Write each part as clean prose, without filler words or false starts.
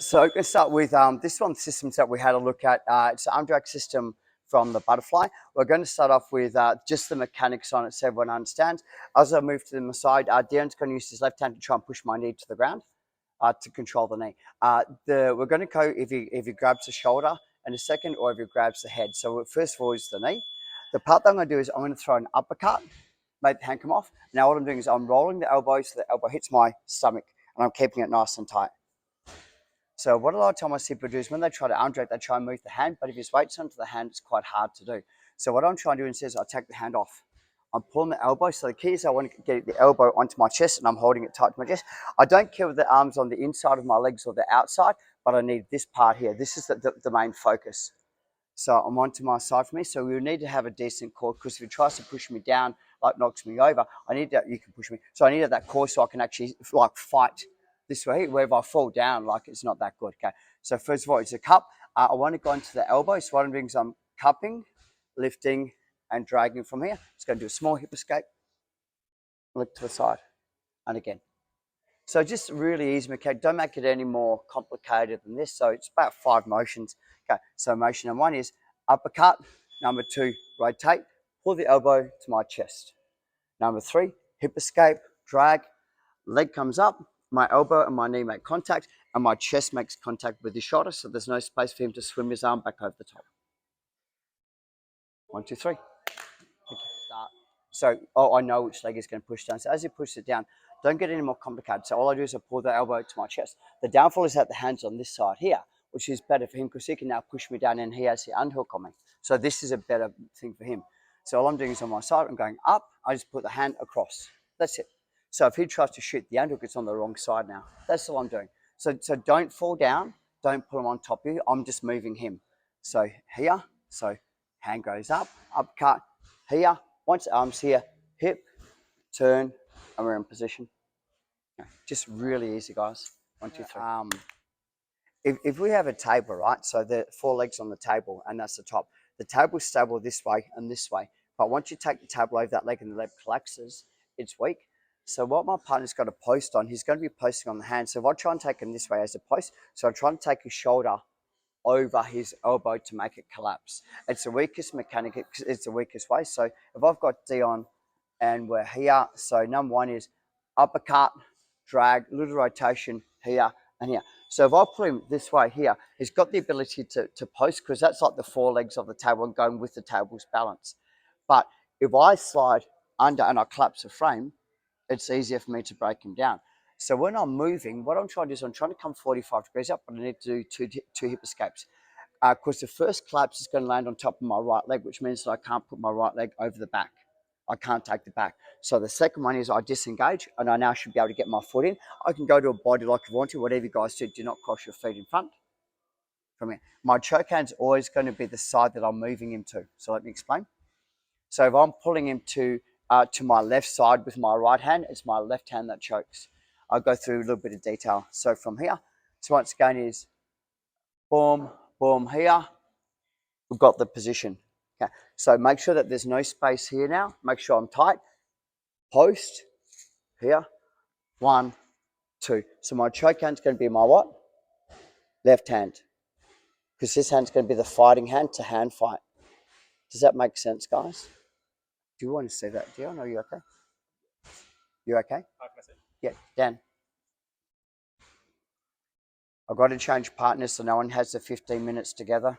So I'm going to start with this one systems that we had a look at. It's the arm drag system from the butterfly. We're going to start off with just the mechanics on it so everyone understands. As I move to the side, Darren's going to use his left hand to try and push my knee to the ground to control the knee. We're going to go if he grabs the shoulder in a second or if he grabs the head. So first of all is the knee. The part that I'm going to do is I'm going to throw an uppercut, make the hand come off. Now what I'm doing is I'm rolling the elbow so the elbow hits my stomach and I'm keeping it nice and tight. So what a lot of time I see people do is when they try to arm drag, they try and move the hand, but if his weight's onto the hand, it's quite hard to do. So what I'm trying to do instead is I take the hand off. I'm pulling the elbow. So the key is I want to get the elbow onto my chest and I'm holding it tight to my chest. I don't care whether the arm's on the inside of my legs or the outside, but I need this part here. This is the main focus. So I'm onto my side for me. So we need to have a decent core because if he tries to push me down, like knocks me over, I need that, you can push me. So I need that core so I can actually like fight this way, where if I fall down, like it's not that good, okay? So first of all, it's a cup. I want to go into the elbow. So what I'm doing is I'm cupping, lifting, and dragging from here. It's going to do a small hip escape, look to the side, and again. So just really easy mechanic. Don't make it any more complicated than this. So it's about 5 motions. Okay, so motion number 1 is uppercut. Number 2, rotate, pull the elbow to my chest. Number 3, hip escape, drag, leg comes up, my elbow and my knee make contact, and my chest makes contact with his shoulder, so there's no space for him to swim his arm back over the top. 1, 2, 3. Start. So, I know which leg is going to push down. So as he pushes it down, don't get any more complicated. So all I do is I pull the elbow to my chest. The downfall is that the hand's on this side here, which is better for him because he can now push me down and he has the underhook on me. So this is a better thing for him. So all I'm doing is on my side, I'm going up, I just put the hand across. That's it. So if he tries to shoot the underhook, it's on the wrong side now. That's all I'm doing. So don't fall down, don't put him on top of you. I'm just moving him. So here, so hand goes up, uppercut, here. Once the arm's here, hip, turn, and we're in position. Just really easy, guys. 1, 2, 3. If we have a table, right, so the 4 legs on the table, and that's the top. The table's stable this way and this way. But once you take the table over that leg and the leg collapses, it's weak. So what my partner's got to post on, he's going to be posting on the hand. So if I try and take him this way as a post, so I'm trying to take his shoulder over his elbow to make it collapse. It's the weakest mechanic, it's the weakest way. So if I've got Dion and we're here, so number 1 is uppercut, drag, little rotation here and here. So if I put him this way here, he's got the ability to post because that's like the 4 legs of the table and going with the table's balance. But if I slide under and I collapse the frame, it's easier for me to break him down. So when I'm moving, what I'm trying to do is I'm trying to come 45 degrees up, but I need to do two hip escapes. Because the first collapse is going to land on top of my right leg, which means that I can't put my right leg over the back. I can't take the back. So the second one is I disengage, and I now should be able to get my foot in. I can go to a body like you want to, whatever you guys do not cross your feet in front from here. My choke hand's always going to be the side that I'm moving him to. So let me explain. So if I'm pulling him to my left side with my right hand, it's my left hand that chokes. I'll go through a little bit of detail. So from here, so once again is boom, boom here. We've got the position. Okay. So make sure that there's no space here now. Make sure I'm tight. Post here. 1, 2. So my choke hand's going to be my what? Left hand. Because this hand's going to be the fighting hand to hand fight. Does that make sense, guys? Do you want to see that, Dion? Are you okay? You okay? Yeah, Dan. I've got to change partners so no one has the 15 minutes together,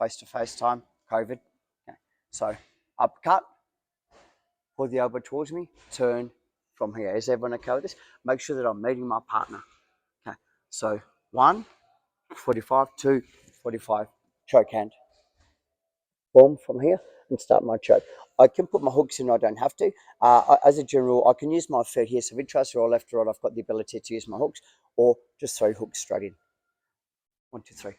face-to-face time, COVID. Okay. So uppercut, pull the elbow towards me, turn from here. Is everyone okay with this? Make sure that I'm meeting my partner. Okay. So 1, 45, 2, 45, choke hand. Boom from here and start my choke. I can put my hooks in, I don't have to. As a general, I can use my feet here. So if it tries to roll left or right, I've got the ability to use my hooks or just throw hooks straight in. 1, 2, 3.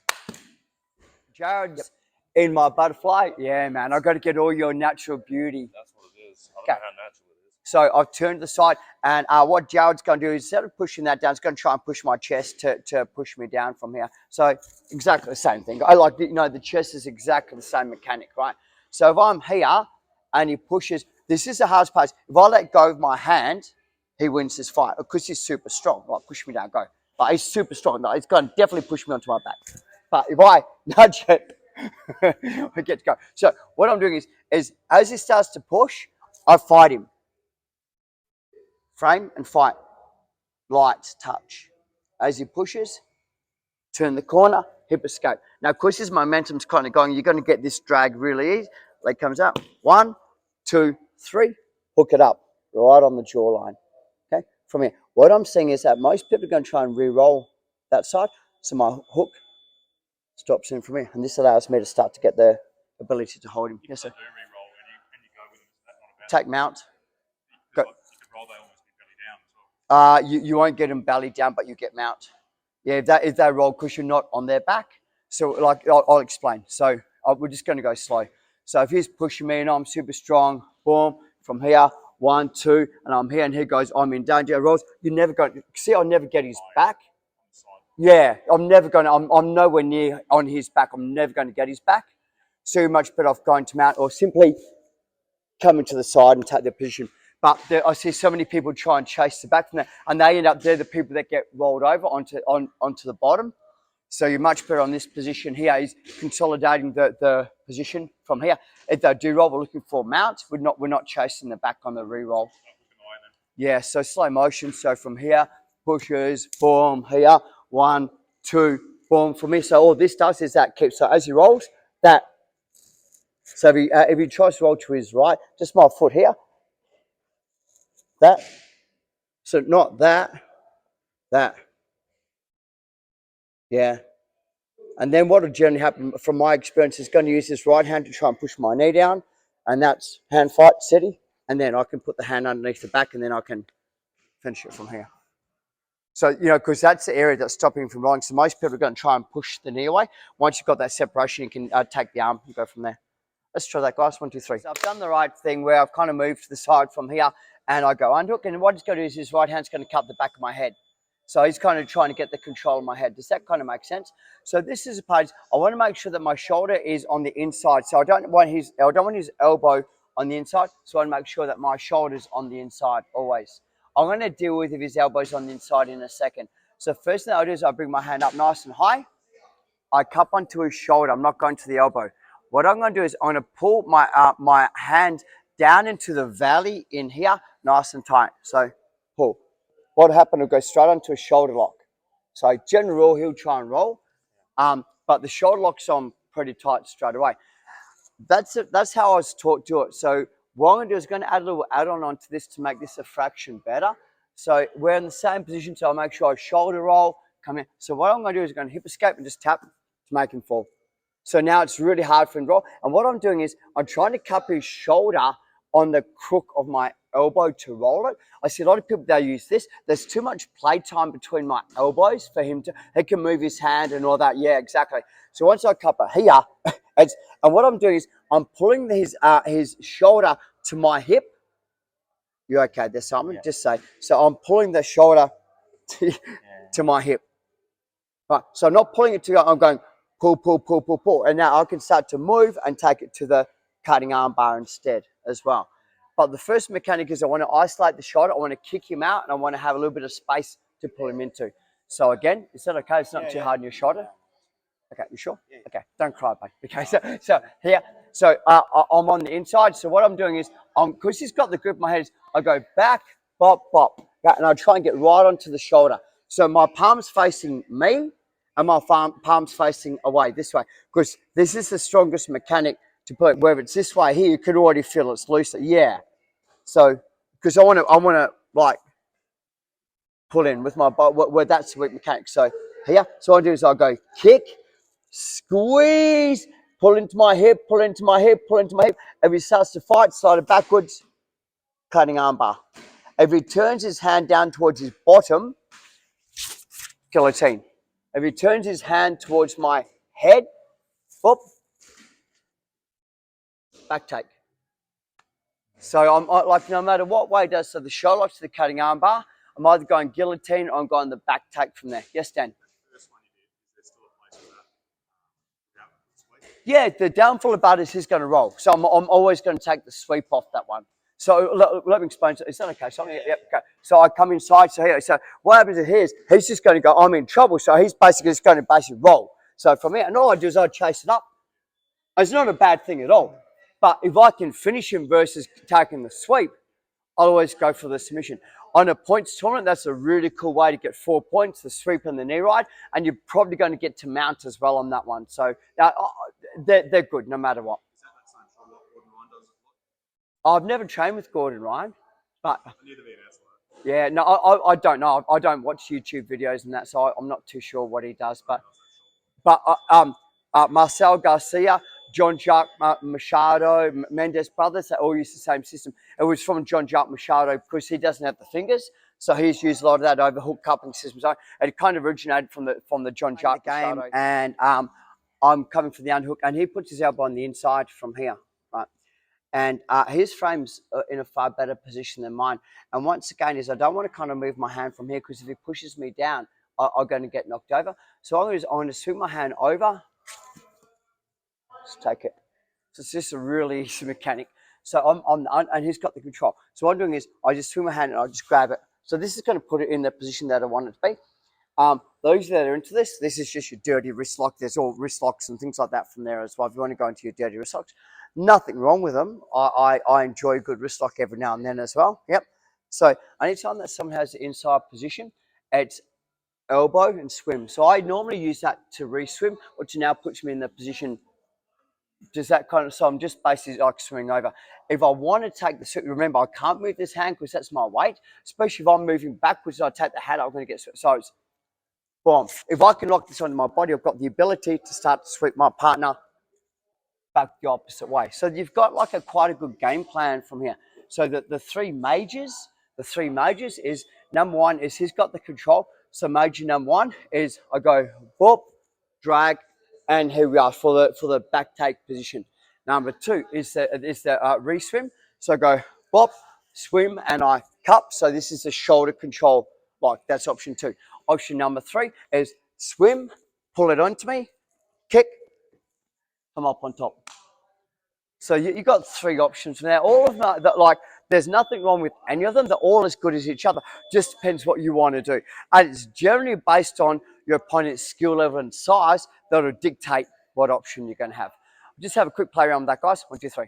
Jared's in my butterfly. Yeah, man, I've got to get all your natural beauty. That's what it is. I don't know how natural it is. So I've turned to the side, and what Jared's going to do is instead of pushing that down, it's going to try and push my chest to push me down from here. So exactly the same thing. I like, the chest is exactly the same mechanic, right? So if I'm here and he pushes, this is the hardest part. If I let go of my hand, he wins this fight because he's super strong. Right, push me down, go. But he's super strong. Like, he's going to definitely push me onto my back. But if I nudge it, I get to go. So what I'm doing is as he starts to push, I fight him. Frame and fight. Lights, touch. As he pushes, turn the corner, hip escape. Now, of course, his momentum's kind of going. You're going to get this drag really easy. Leg comes up. 1, 2, 3. Hook it up right on the jawline. Okay, from here. What I'm seeing is that most people are going to try and re-roll that side. So my hook stops in from here, and this allows me to start to get the ability to hold him. Yes, sir. Do re-roll and you go with them, is that not a bad Take mount. Go. You could roll, they almost be belly down as well. You won't get them belly down, but you get mount. Yeah, if they roll because you're not on their back. So like I'll explain. So we're just going to go slow. So if he's pushing me and I'm super strong, boom, from here, 1, 2, and I'm here, and he goes, I'm in danger. Rolls. You're never going to see. I'll never get his back. Yeah, I'm never going to. I'm nowhere near on his back. I'm never going to get his back. So you're much better off going to mount or simply coming to the side and take their position. But I see so many people try and chase the back from there, and they end up, they're the people that get rolled over onto the bottom. So you're much better on this position here. Is consolidating the position from here. If they do roll, we're looking for mount. We're not chasing the back on the re-roll. Yeah, so slow motion. So from here, pushes, boom, here, 1, 2, boom. For me, so all this does is that keeps, so as he rolls, that, so if he tries to roll to his right, just my foot here, that, so not that, that, yeah. And then what will generally happen, from my experience, is going to use this right hand to try and push my knee down, and that's hand fight, steady, and then I can put the hand underneath the back, and then I can finish it from here. So, because that's the area that's stopping him from rolling. So most people are going to try and push the knee away. Once you've got that separation, you can take the arm and go from there. Let's try that, guys. 1, 2, 3. So I've done the right thing where I've kind of moved to the side from here, and I go underhook. And what he's going to do is his right hand's going to cut the back of my head. So he's kind of trying to get the control of my head. Does that kind of make sense? So this is a page. I want to make sure that my shoulder is on the inside. So I don't want his elbow on the inside. So I want to make sure that my shoulder's on the inside always. I'm going to deal with if his elbow's on the inside in a second. So first thing I do is I bring my hand up nice and high. I cup onto his shoulder. I'm not going to the elbow. What I'm going to do is I'm going to pull my hand down into the valley in here, nice and tight. So pull. What happened will go straight onto a shoulder lock. So general rule, he'll try and roll, but the shoulder lock's on pretty tight straight away. That's how I was taught to do it. So what I'm going to do is going to add a little add-on onto this to make this a fraction better. So we're in the same position, so I'll make sure I shoulder roll, come in. So what I'm going to do is going to hip escape and just tap to make him fall. So now it's really hard for him to roll. And what I'm doing is I'm trying to cup his shoulder on the crook of my elbow to roll it. I see a lot of people, they use this. There's too much play time between my elbows for him to, he can move his hand and all that. Yeah, exactly. So once I cup it here, and what I'm doing is I'm pulling his shoulder to my hip. You okay there, Simon? Yeah. Just say. So I'm pulling the shoulder to my hip. Right. So I'm not pulling it to, I'm going pull, pull, pull, pull, pull. And now I can start to move and take it to the cutting arm bar instead as well. But the first mechanic is I want to isolate the shoulder. I want to kick him out, and I want to have a little bit of space to pull him into. So again, is that okay? It's not too hard on your shoulder? Okay, you sure? Yeah. Okay, don't cry, mate. Okay, so here, so I'm on the inside. So what I'm doing is, because he's got the grip of my head, I go back, bop, bop, and I try and get right onto the shoulder. So my palm's facing me, and my palm's facing away this way, because this is the strongest mechanic to put. Whether it's this way here, you can already feel it's looser. Yeah. So because I want to like pull in with my where that's the weak mechanic. So here, so what I do is I go kick, squeeze, pull into my hip, pull into my hip, pull into my hip. If he starts to fight, slide it backwards, cutting arm bar. If he turns his hand down towards his bottom, guillotine. If he turns his hand towards my head, whoop, back take. So I'm like, no matter what way it does, so the shoulder lock to the cutting arm bar, I'm either going guillotine or I'm going the back take from there. Yes, Dan? This one you did, is there still a place for that? Yeah, the downfall about is he's going to roll. So I'm always going to take the sweep off that one. So let me explain. Is that okay? So, yep, okay. So I come inside. So here, so what happens is he's just going to go, I'm in trouble. So he's basically just going to basically roll. So from here, and all I do is I chase it up. It's not a bad thing at all. But if I can finish him versus taking the sweep, I'll always go for the submission. On a points tournament, that's a really cool way to get 4 points, the sweep and the knee ride, and you're probably going to get to mount as well on that one. So they're good no matter what. Is that same from what Gordon Ryan does? I've never trained with Gordon Ryan, but Neither VNS like. yeah, no, I don't know. I don't watch YouTube videos and that, so I'm not too sure what he does. But Marcel Garcia, Jean-Jacques Machado, Mendes brothers, they all use the same system. It was from Jean-Jacques Machado because he doesn't have the fingers, so he's used a lot of that overhook coupling system. So it kind of originated from the Jean-Jacques game, and I'm coming for the underhook, and he puts his elbow on the inside from here, right? And his frame's in a far better position than mine. And once again, I don't want to kind of move my hand from here because if he pushes me down, I'm going to get knocked over. So I'm going to swing my hand over. Just take it. So it's just a really easy mechanic. So and he's got the control. So what I'm doing is I just swing my hand and I just grab it. So this is going to put it in the position that I want it to be. Those that are into this is just your dirty wrist lock. There's all wrist locks and things like that from there as well. If you want to go into your dirty wrist locks, nothing wrong with them. I enjoy a good wrist lock every now and then as well. Yep. So anytime that someone has the inside position, it's elbow and swim. So I normally use that to re-swim, which now puts me in the position. Does that kind of, so I'm just basically like swing over. If I want to take the, remember I can't move this hand because that's my weight, especially if I'm moving backwards and I take the hand, I'm going to get, so it's boom. If I can lock this onto my body, I've got the ability to start to sweep my partner back the opposite way. So you've got like quite a good game plan from here. So the three majors is, number one is he's got the control. So major number one is I go boop, drag, and here we are for the back take position. Number two is the re-swim. So I go bop, swim, and I cup. So this is the shoulder control lock. That's option two. Option number three is swim, pull it onto me, kick, come up on top. So you got three options now. All of them, like, there's nothing wrong with any of them. They're all as good as each other. Just depends what you want to do. And it's generally based on your opponent's skill level and size that'll dictate what option you're going to have. Just have a quick play around with that, guys. 1, 2, 3.